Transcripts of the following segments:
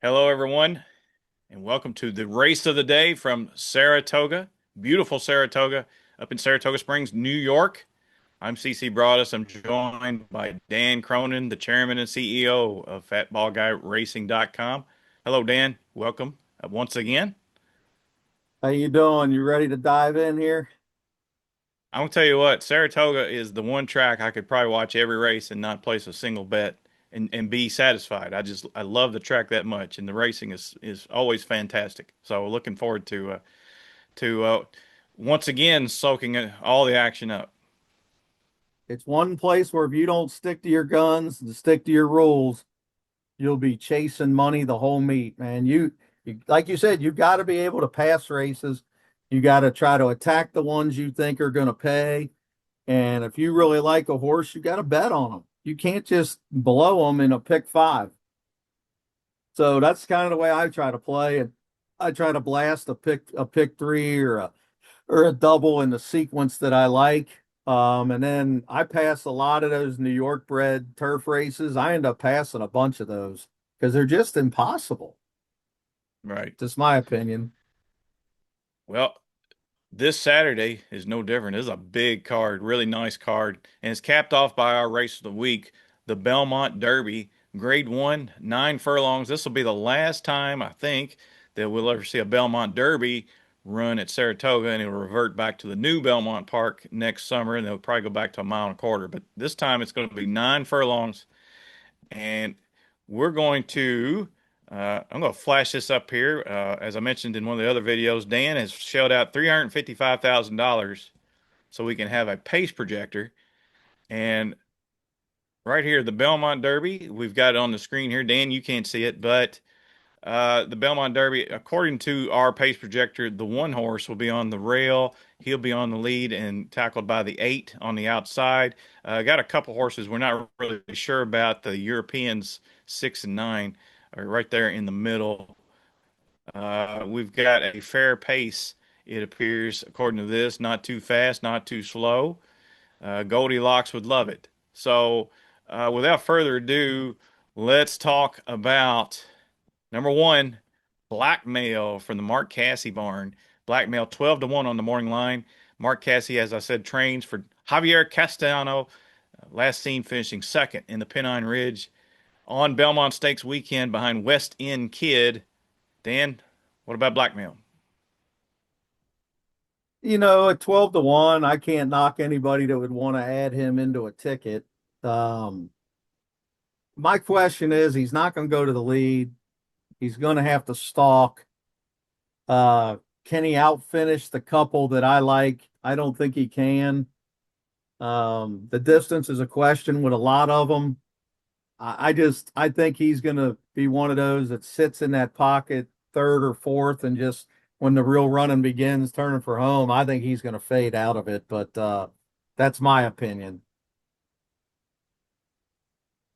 Hello, everyone, and welcome to the race of the day from Saratoga, beautiful Saratoga, up in Saratoga Springs, New York. I'm CC Broaddus. I'm joined by Dan Cronin, the chairman and CEO of FatBallGuyRacing.com. Hello, Dan. Welcome once again. How you doing? You ready to dive in here? I'm gonna tell you what, Saratoga is the one track I could probably watch every race and not place a single bet and be satisfied. I love the track that much, and the racing is always fantastic. So looking forward to once again soaking all the action up. It's one place where if you don't stick to your guns and stick to your rules, you'll be chasing money the whole meet, man. You like you said, you got to be able to pass races. You got to try to attack the ones you think are going to pay. And if you really like a horse, you got to bet on them. You can't just blow them in a pick five. So that's kind of the way I try to play. And I try to blast a pick three or a double in the sequence that I like. And then I pass a lot of those New York bred turf races. I end up passing a bunch of those because they're just impossible. Right. Just my opinion. Well, this Saturday is no different. This is a big card, really nice card, and it's capped off by our race of the week, the Belmont Derby, Grade One, 9 furlongs. This will be the last time I think that we'll ever see a Belmont Derby run at Saratoga, and it'll revert back to the new Belmont Park next summer, and they'll probably go back to a mile and a quarter. But this time it's going to be 9 furlongs, and we're going to I'm going to flash this up here. As I mentioned in one of the other videos, Dan has shelled out $355,000 so we can have a pace projector. And right here, the Belmont Derby, we've got it on the screen here. Dan, you can't see it, but the Belmont Derby, according to our pace projector, the one horse will be on the rail. He'll be on the lead and tackled by the 8 on the outside. Got a couple horses we're not really sure about. The Europeans 6 and 9 are right there in the middle. We've got a fair pace, it appears, according to this. Not too fast, not too slow. Goldilocks would love it. So, without further ado, let's talk about number one, Blackmail from the Mark Casse barn. Blackmail 12 to 1 on the morning line. Mark Casse, as I said, trains for Javier Castellano, last seen finishing second in the Pennine Ridge on Belmont Stakes weekend behind West End Kid. Dan, what about Blackmail? At 12 to 1, I can't knock anybody that would want to add him into a ticket. Um, my question is he's not going to go to the lead. He's going to have to stalk. Uh, can he outfinish the couple that I like? I don't think he can. The distance is a question with a lot of them. I think he's going to be one of those that sits in that pocket third or fourth and just when the real running begins, turning for home. I think he's going to fade out of it, but that's my opinion.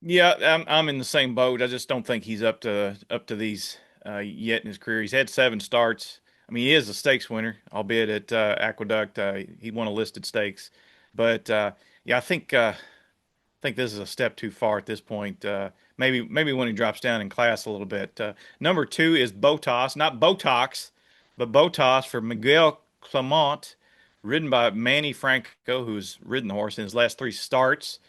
Yeah, I'm in the same boat. I just don't think he's up to these yet in his career. He's had 7 starts. I mean, he is a stakes winner, albeit at Aqueduct. He won a listed stakes, but yeah, I think this is a step too far at this point. Maybe when he drops down in class a little bit. Number two is Botas, not Botox, but Botas for Miguel Clement, ridden by Manny Franco, who's ridden the horse in his last 3 starts.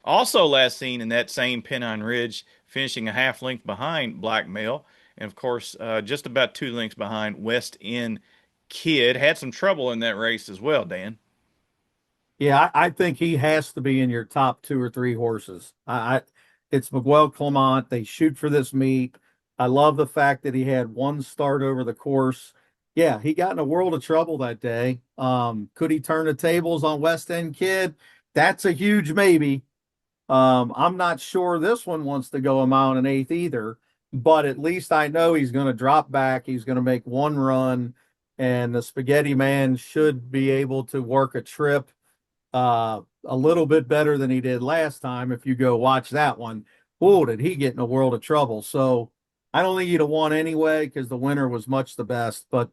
Also last seen in that same Pennine Ridge, finishing a half length behind Blackmail, and of course just about 2 lengths behind West End Kid. Had some trouble in that race as well, Dan. Yeah, I think he has to be in your top two or three horses. It's Miguel Clement. They shoot for this meet. I love the fact that he had one start over the course. Yeah, he got in a world of trouble that day. Could he turn the tables on West End Kid? That's a huge maybe. I'm not sure this one wants to go a mile and an eighth either, but at least I know he's going to drop back. He's going to make one run, and the Spaghetti Man should be able to work a trip a little bit better than he did last time. If you go watch that one, whoa, did he get in a world of trouble? So I don't think he'd have won anyway because the winner was much the best. But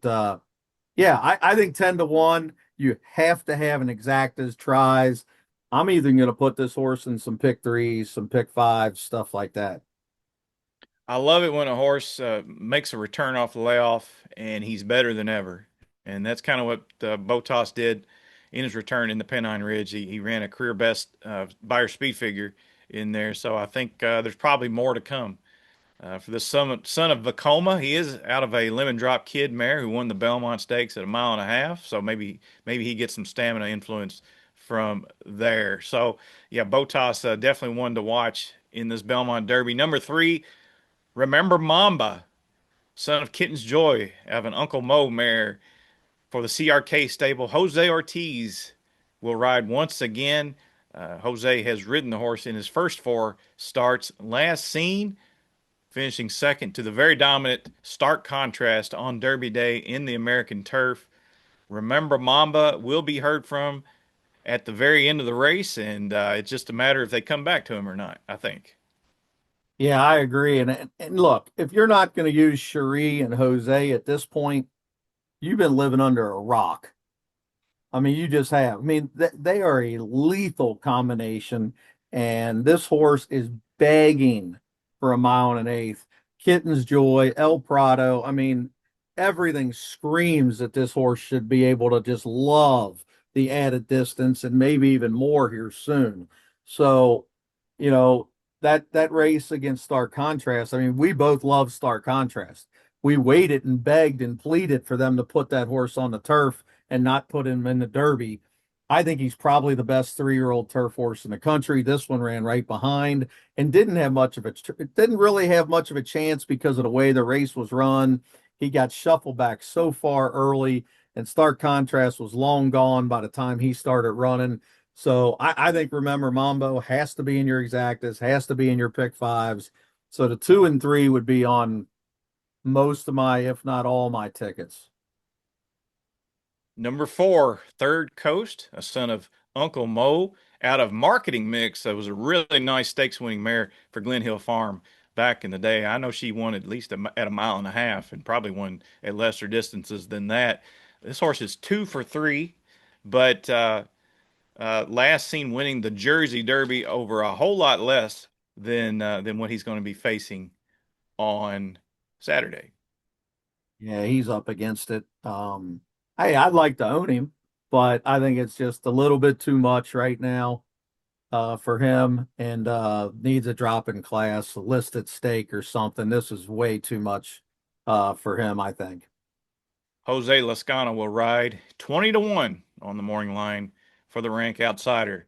yeah, I think 10 to 1, you have to have an exactas tries. I'm either going to put this horse in some pick threes, some pick fives, stuff like that. I love it when a horse makes a return off the layoff and he's better than ever. And that's kind of what Botas did in his return in the Pennine Ridge. He ran a career best Beyer speed figure in there. So I think there's probably more to come. For the son of Vacoma, he is out of a Lemon Drop Kid mare who won the Belmont Stakes at a mile and a half. So maybe he gets some stamina influence from there. So yeah, Botas definitely one to watch in this Belmont Derby. Number three, Remember Mamba, son of Kitten's Joy, out of an Uncle Mo mare for the CRK stable. Jose Ortiz will ride once again. Jose has ridden the horse in his first four starts. Last seen finishing second to the very dominant stark contrast on Derby Day in the American turf. Remember Mamba will be heard from at the very end of the race, and it's just a matter if they come back to him or not, I think. Yeah, I agree. And look, if you're not going to use Cherie and Jose at this point, you've been living under a rock. I mean, you just have. I mean, they are a lethal combination, and this horse is begging for a mile and an eighth. Kitten's Joy, El Prado. I mean, everything screams that this horse should be able to just love the added distance and maybe even more here soon. So, you know, that race against Stark Contrast. I mean, we both love Stark Contrast. We waited and begged and pleaded for them to put that horse on the turf and not put him in the Derby. I think he's probably the best 3-year-old turf horse in the country. This one ran right behind and didn't have much of it. Didn't really have much of a chance because of the way the race was run. He got shuffled back so far early, and Stark Contrast was long gone by the time he started running. So I think Remember Mambo has to be in your exactas, has to be in your pick fives. So the 2 and 3 would be on most of my, if not all my tickets. Number four, Third Coast, a son of Uncle Mo, out of Marketing Mix. That was a really nice stakes winning mare for Glen Hill Farm back in the day. I know she won at least at a mile and a half and probably won at lesser distances than that. This horse is 2 for 3, but last seen winning the Jersey Derby over a whole lot less than what he's going to be facing on Saturday. Yeah, he's up against it. Hey, I'd like to own him, but I think it's just a little bit too much right now for him and needs a drop in class, a listed stake or something. This is way too much for him, I think. Jose Lascano will ride 20 to 1 on the morning line for the rank outsider.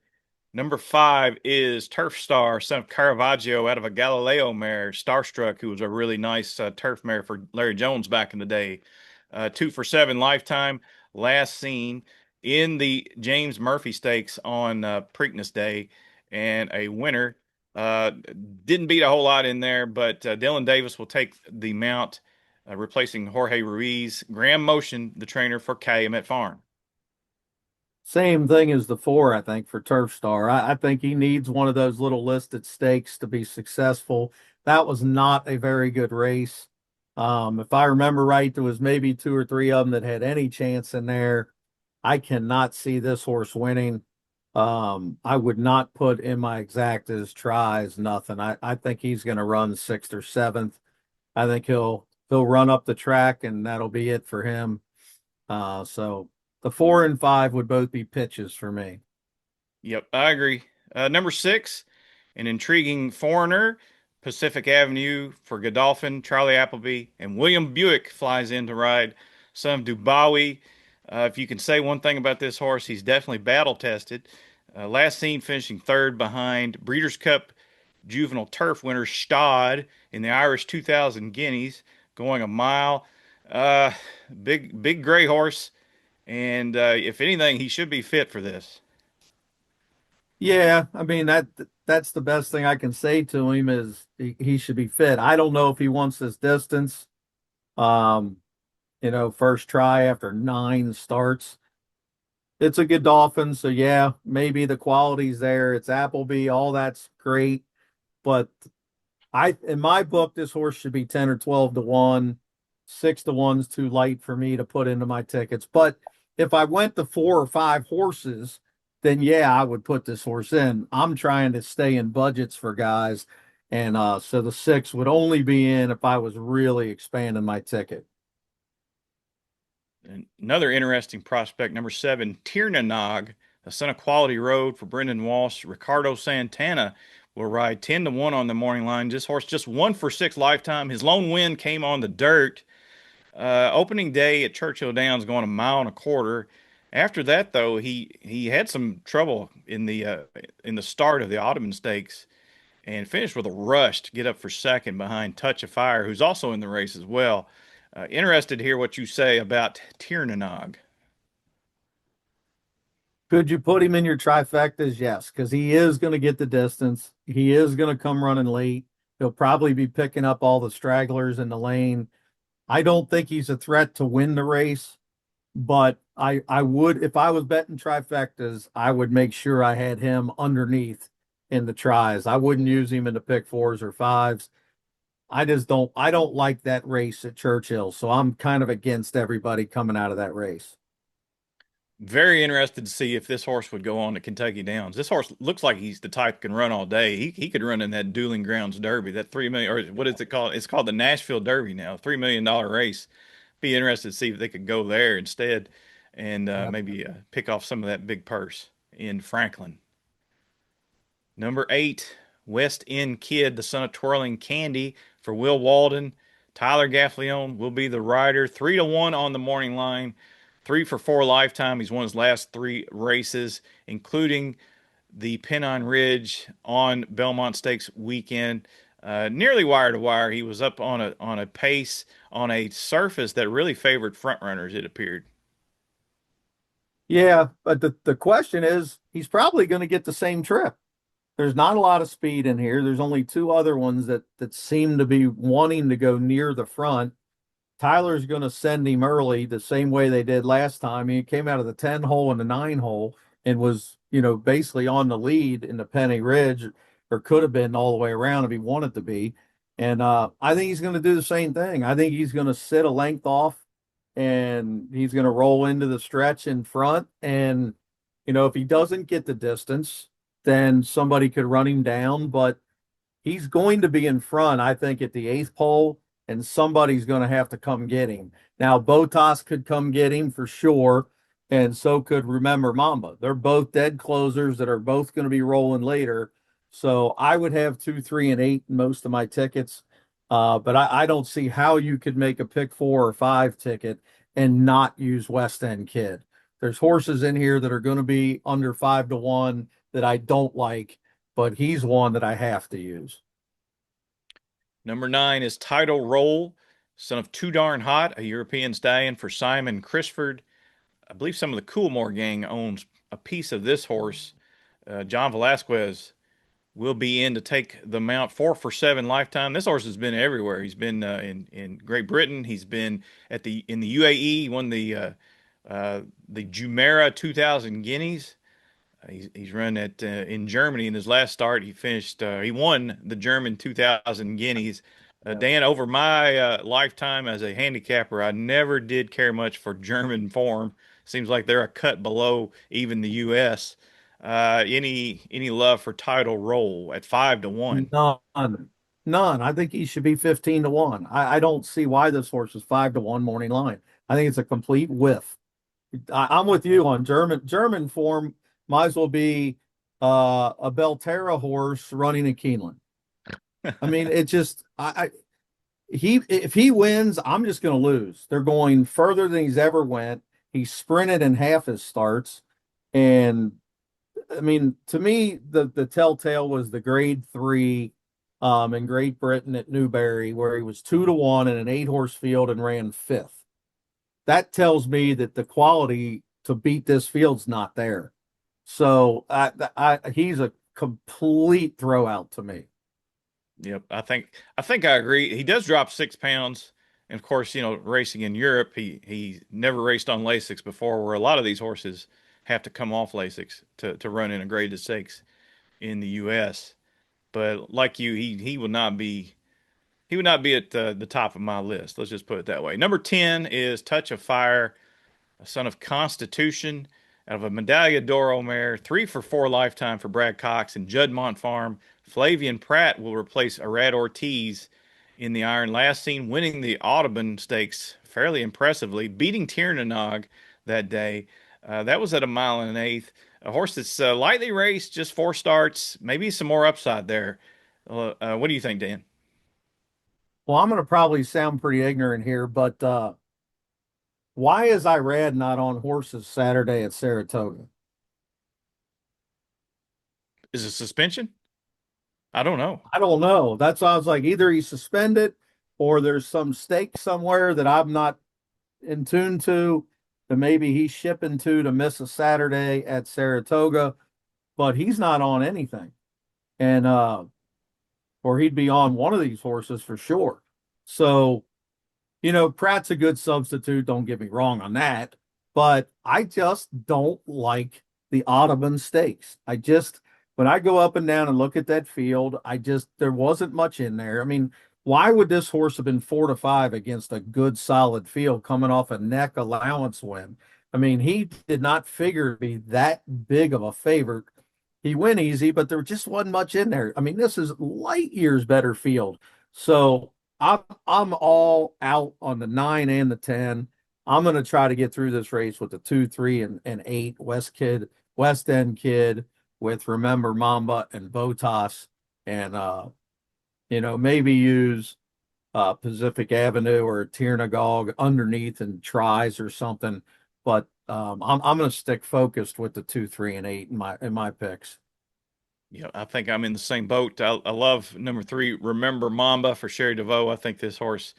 Number five is Turf Star, son of Caravaggio, out of a Galileo mare, Starstruck, who was a really nice turf mare for Larry Jones back in the day. 2 for 7 lifetime, last seen in the James Murphy Stakes on Preakness Day, and a winner. Uh, didn't beat a whole lot in there, but Dylan Davis will take the mount, replacing Jorge Ruiz. Graham Motion, the trainer for Calumet Farm. Same thing as the 4, I think, for Turf Star. I think he needs one of those little listed stakes to be successful. That was not a very good race. If I remember right, there was maybe 2 or 3 of them that had any chance in there. I cannot see this horse winning. I would not put in my exactas, tries, nothing. I think he's going to run sixth or seventh. I think he'll run up the track and that'll be it for him. So the 4 and 5 would both be pitches for me. Yep, I agree. Number six, an intriguing foreigner, Pacific Avenue for Godolphin, Charlie Appleby, and William Buick flies in to ride son of Dubawi. If you can say one thing about this horse, he's definitely battle tested. Last seen finishing third behind Breeders' Cup juvenile turf winner Stad in the Irish 2000 Guineas, going a mile. Uh, big gray horse, and if anything, he should be fit for this. Yeah, I mean that's the best thing I can say to him is he should be fit. I don't know if he wants this distance. Um, first try after 9 starts. It's a good Dolphin, so yeah, maybe the quality's there. It's Appleby, all that's great, but in my book, this horse should be 10 or 12 to 1. 6 to 1's too light for me to put into my tickets. But if I went to 4 or 5 horses, then yeah, I would put this horse in. I'm trying to stay in budgets for guys. And so the 6 would only be in if I was really expanding my ticket. And another interesting prospect, number 7, Tiernanog, the son of Quality Road for Brendan Walsh. Ricardo Santana will ride 10 to 1 on the morning line. This horse just 1 for 6 lifetime. His lone win came on the dirt. Opening day at Churchill Downs going a mile and a quarter. After that, though, he had some trouble in the start of the Ottoman Stakes and finished with a rush to get up for second behind Touch of Fire, who's also in the race as well. Interested to hear what you say about Tiernanog. Could you put him in your trifectas? Yes, because he is going to get the distance. He is going to come running late. He'll probably be picking up all the stragglers in the lane. I don't think he's a threat to win the race, but I would, if I was betting trifectas, I would make sure I had him underneath in the tries. I wouldn't use him in the pick fours or fives. I don't like that race at Churchill, so I'm kind of against everybody coming out of that race. Very interested to see if this horse would go on to Kentucky Downs. This horse looks like he's the type that can run all day. He could run in that Dueling Grounds Derby, that 3 million, or what is it called? It's called the Nashville Derby now, $3 million race. Be interested to see if they could go there instead and maybe pick off some of that big purse in Franklin. Number 8, West End Kid, the son of Twirling Candy for Will Walden. Tyler Gaffleone will be the rider. 3 to 1 on the morning line. 3 for 4 lifetime. He's won his last 3 races, including the Pennine Ridge on Belmont Stakes weekend. Nearly wire to wire. He was up on a pace on a surface that really favored front runners, it appeared. Yeah, but the question is, he's probably going to get the same trip. There's not a lot of speed in here. There's only two other ones that seem to be wanting to go near the front. Tyler's going to send him early the same way they did last time. He came out of the 10 hole and the 9 hole and was, basically on the lead in the Penny Ridge, or could have been all the way around if he wanted to be. And I think he's going to do the same thing. I think he's going to sit a length off and he's going to roll into the stretch in front. And, if he doesn't get the distance, then somebody could run him down. But he's going to be in front, I think, at the 8th pole, and somebody's going to have to come get him. Now, Botas could come get him for sure, and so could Remember Mamba. They're both dead closers that are both going to be rolling later. So I would have 2, 3, and 8 in most of my tickets. But I don't see how you could make a pick 4 or 5 ticket and not use West End Kid. There's horses in here that are going to be under 5 to 1 that I don't like, but he's one that I have to use. Number 9 is Title Roll, son of Too Darn Hot, a European stallion for Simon Crisford. I believe some of the Coolmore gang owns a piece of this horse. John Velasquez will be in to take the mount. 4 for 7 lifetime. This horse has been everywhere. He's been in Great Britain. He's been in the UAE. He won the Jumeirah 2000 Guineas. He's run at in Germany in his last start. He won the German 2000 Guineas. Yeah. Dan, over my lifetime as a handicapper, I never did care much for German form. Seems like they're a cut below even the U.S. Any love for Title Roll at 5 to 1? None. None. I think he should be 15 to 1. I don't see why this horse is 5 to 1 morning line. I think it's a complete whiff. I'm with you on German form. Might as well be a Belterra horse running a Keeneland. I mean, it just he if he wins, I'm just going to lose. They're going further than he's ever went. He sprinted in half his starts, and I mean, to me, the telltale was the grade 3 in Great Britain at Newbury, where he was 2 to 1 in an 8 horse field and ran fifth. That tells me that the quality to beat this field's not there. So he's a complete throwout to me. Yep, I think I agree. He does drop 6 pounds, and of course, racing in Europe, he never raced on Lasix before, where a lot of these horses have to come off Lasix to run in a graded stakes in the U.S. But like you, he would not be at the top of my list. Let's just put it that way. Number 10 is Touch of Fire, a son of Constitution. out of a Medaglia d'Oro mare, 3 for 4 lifetime for Brad Cox and Juddmonte Farm. Flavian Pratt will replace Arad Ortiz in the iron. Last seen winning the Audubon Stakes fairly impressively, beating Tiernanog that day. That was at a mile and an eighth. A horse that's lightly raced, just 4 starts, maybe some more upside there. What do you think, Dan? Well, I'm going to probably sound pretty ignorant here, but why is Irad not on horses Saturday at Saratoga? Is it suspension? I don't know. I don't know. That's why I was like, either he's suspended or there's some stake somewhere that I'm not in tune to that maybe he's shipping to miss a Saturday at Saratoga, but he's not on anything. And or he'd be on one of these horses for sure. So, Pratt's a good substitute, don't get me wrong on that, but I just don't like the Audubon Stakes. When I go up and down and look at that field, there wasn't much in there. I mean, why would this horse have been 4-5 against a good solid field coming off a neck allowance win? I mean, he did not figure to be that big of a favorite. He went easy, but there just wasn't much in there. I mean, this is light years better field. So I'm all out on the 9 and the 10. I'm going to try to get through this race with the 2, 3, and 8 West End Kid with Remember Mamba and Botas, and maybe use Pacific Avenue or Tiernagog underneath and tries or something. But I'm going to stick focused with the 2, 3, and 8 in my picks. Yeah, I think I'm in the same boat. I love number 3, Remember Mamba for Sherry DeVoe. I think this horse,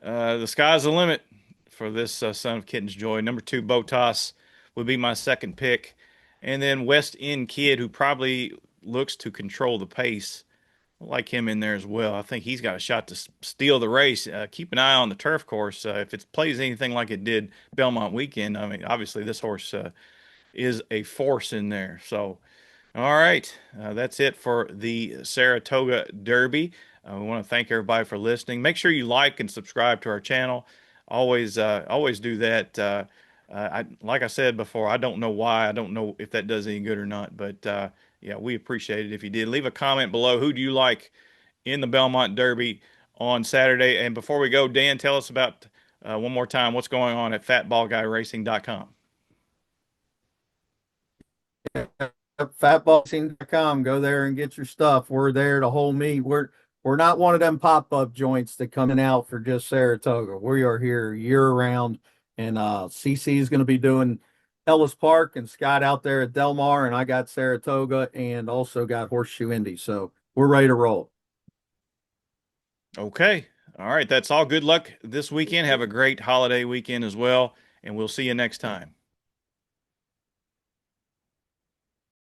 the sky's the limit for this Son of Kitten's Joy. Number 2, Botas would be my second pick. And then West End Kid, who probably looks to control the pace. I like him in there as well. I think he's got a shot to steal the race. Keep an eye on the turf course. If it plays anything like it did Belmont weekend, I mean, obviously this horse is a force in there. So, all right, that's it for the Saratoga Derby. We want to thank everybody for listening. Make sure you like and subscribe to our channel. Always do that. Like I said before, I don't know why. I don't know if that does any good or not, but yeah, we appreciate it if you did. Leave a comment below. Who do you like in the Belmont Derby on Saturday? And before we go, Dan, tell us about one more time what's going on at fatballguyracing.com. Fatboxing.com. Go there and get your stuff. We're there to hold me. We're not one of them pop-up joints that come in out for just Saratoga. We are here year round, and CC is going to be doing Ellis Park and Scott out there at Del Mar, and I got Saratoga and also got Horseshoe Indy. So we're ready to roll. Okay. All right. That's all. Good luck this weekend. Have a great holiday weekend as well, and we'll see you next time.